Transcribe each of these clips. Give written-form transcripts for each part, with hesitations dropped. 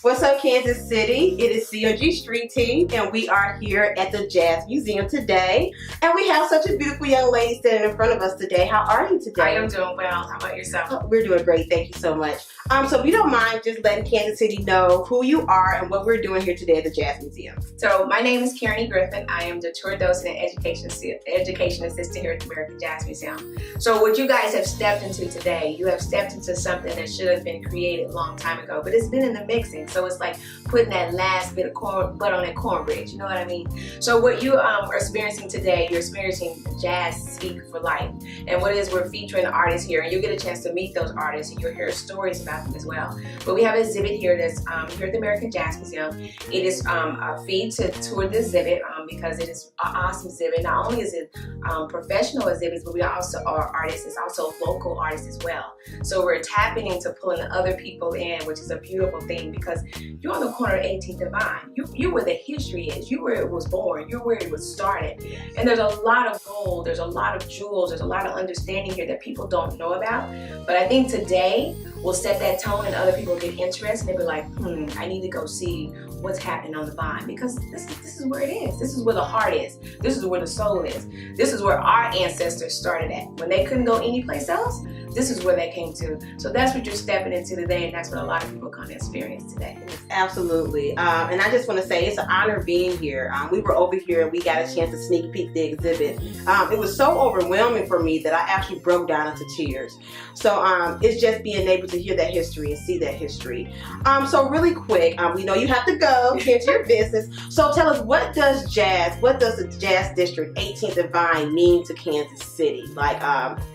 What's up, Kansas City? It is CMG Street Team, and we are here at the Jazz Museum today. And we have such a beautiful young lady standing in front of us today. How are you today? I am doing well. How about yourself? Oh, we're doing great. Thank you so much. So if you don't mind just letting Kansas City know who you are and what we're doing here today at the Jazz Museum. So my name is Karen Griffin. I am the tour docent and education assistant here at the American Jazz Museum. So what you guys have stepped into today, you have stepped into something that should have been created a long time ago, but it's been in the mixing. So it's like putting that last bit of butter on that cornbread, you know what I mean? So what you are experiencing today, you're experiencing Jazz Speak for Life. And what it is, we're featuring artists here, and you'll get a chance to meet those artists and you'll hear stories about them as well. But we have an exhibit here that's here at the American Jazz Museum. It is a fee to tour the exhibit because it is an awesome exhibit. Not only is it professional exhibits, but we also are artists. It's also local artists as well. So we're tapping into pulling other people in, which is a beautiful thing because you're on the corner of 18th and Vine. You're where the history is. You're where it was born. You're where it was started. And there's a lot of gold. There's a lot of jewels. There's a lot of understanding here that people don't know about. But I think today we'll set that tone and other people get interested. They'll be like, I need to go see what's happening on the Vine because this is where it is. This is where the heart is. This is where the soul is. This is where our ancestors started at. When they couldn't go anyplace else, this is where they came to. So that's what you're stepping into today, and that's what a lot of people come to experience today. Absolutely. And I just want to say it's an honor being here. We were over here and we got a chance to sneak peek the exhibit. It was so overwhelming for me that I actually broke down into tears. So it's just being able to hear that history and see that history. So really quick, we know you have to go into your business. So tell us, what does the Jazz District 18th and Vine mean to Kansas City? Like,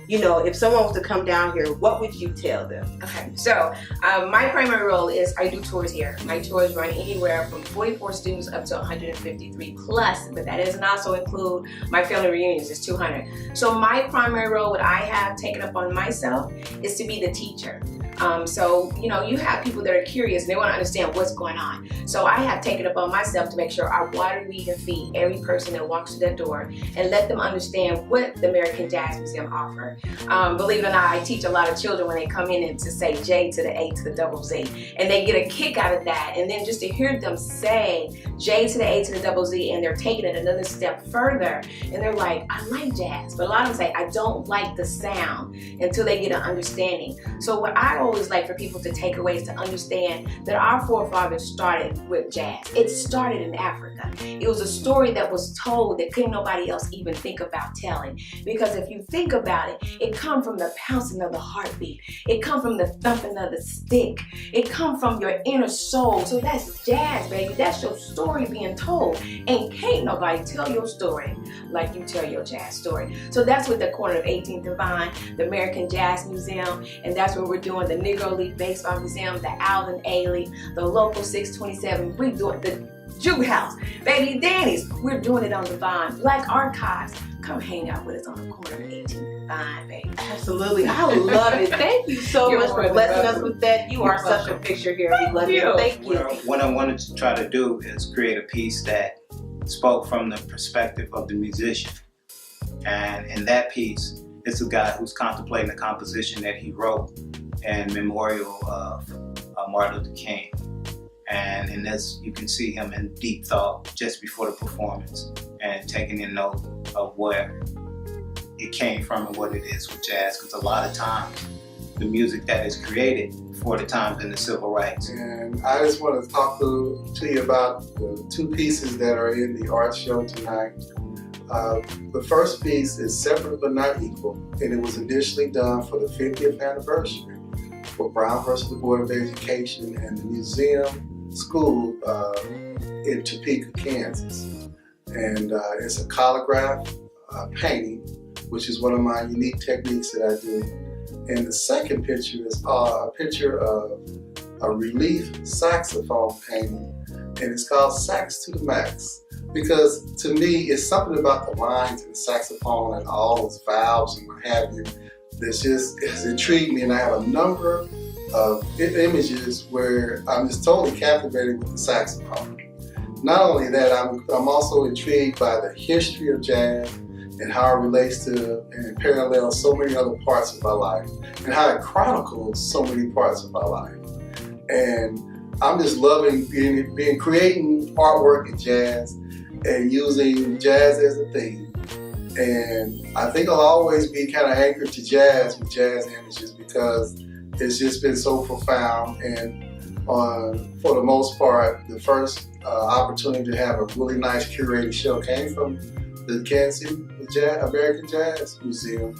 if someone was to come down here, what would you tell them? Okay, so my primary role is I do tours here. My tours run anywhere from 44 students up to 153 plus, but that doesn't also include my family reunions, it's 200. So my primary role, what I have taken up on myself, is to be the teacher. So, you have people that are curious and they want to understand what's going on. So I have taken up on myself to make sure I water, weed, and feed every person that walks through that door and let them understand what the American Jazz Museum offers. Believe it or not, I teach a lot of children when they come in and to say J to the A to the double Z. And they get a kick out of that. And then just to hear them say J to the A to the double Z and they're taking it another step further. And they're like, I like jazz. But a lot of them say, I don't like the sound until they get an understanding. So what I always like for people to take away is to understand that our forefathers started with jazz. It started in Africa. It was a story that was told that couldn't nobody else even think about telling. Because if you think about it, it comes from the pouncing of the heartbeat. It comes from the thumping of the stick. It comes from your inner soul. So that's jazz, baby. That's your story being told. And can't nobody tell your story like you tell your jazz story. So that's what the corner of 18th and Vine, the American Jazz Museum, and that's where we're doing the Negro League Baseball Museum, the Alvin Ailey, the Local 627. We're doing the Juke House, Baby Danny's. We're doing it on the Vine. Black Archives. Come hang out with us on the corner of 18th and Vine, baby. Absolutely. I love it. Thank you so much for blessing us with that. You are such a picture here. We love you. Thank you. Well, what I wanted to try to do is create a piece that spoke from the perspective of the musician. And in that piece, it's a guy who's contemplating a composition that he wrote in memorial of Martin Luther King. And in this, you can see him in deep thought just before the performance and taking in note of where it came from and what it is with jazz. Because a lot of times, the music that is created for the times in the civil rights. And I just want to talk to you about the two pieces that are in the art show tonight. The first piece is Separate But Not Equal, and it was initially done for the 50th anniversary for Brown versus the Board of Education and the museum school in Topeka, Kansas. And it's a collograph painting, which is one of my unique techniques that I do. And the second picture is a picture of a relief saxophone painting, and it's called Sax to the Max. Because to me, it's something about the lines in the saxophone and all those valves and what have you that just has intrigued me. And I have a number of images where I'm just totally captivated with the saxophone. Not only that, I'm also intrigued by the history of jazz and how it relates to and parallels so many other parts of my life and how it chronicles so many parts of my life. And I'm just loving being creating artwork in jazz and using jazz as a theme. And I think I'll always be kind of anchored to jazz with jazz images because it's just been so profound. And for the most part, the first opportunity to have a really nice curated show came from the Kansas City American Jazz Museum.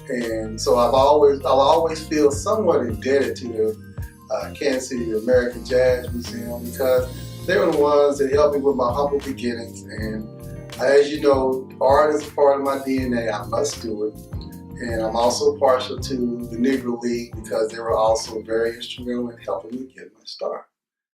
And so I'll always feel somewhat indebted to the Kansas City American Jazz Museum because they were the ones that helped me with my humble beginnings. And as you know, art is a part of my DNA. I must do it. And I'm also partial to the Negro League because they were also very instrumental in helping me get my start.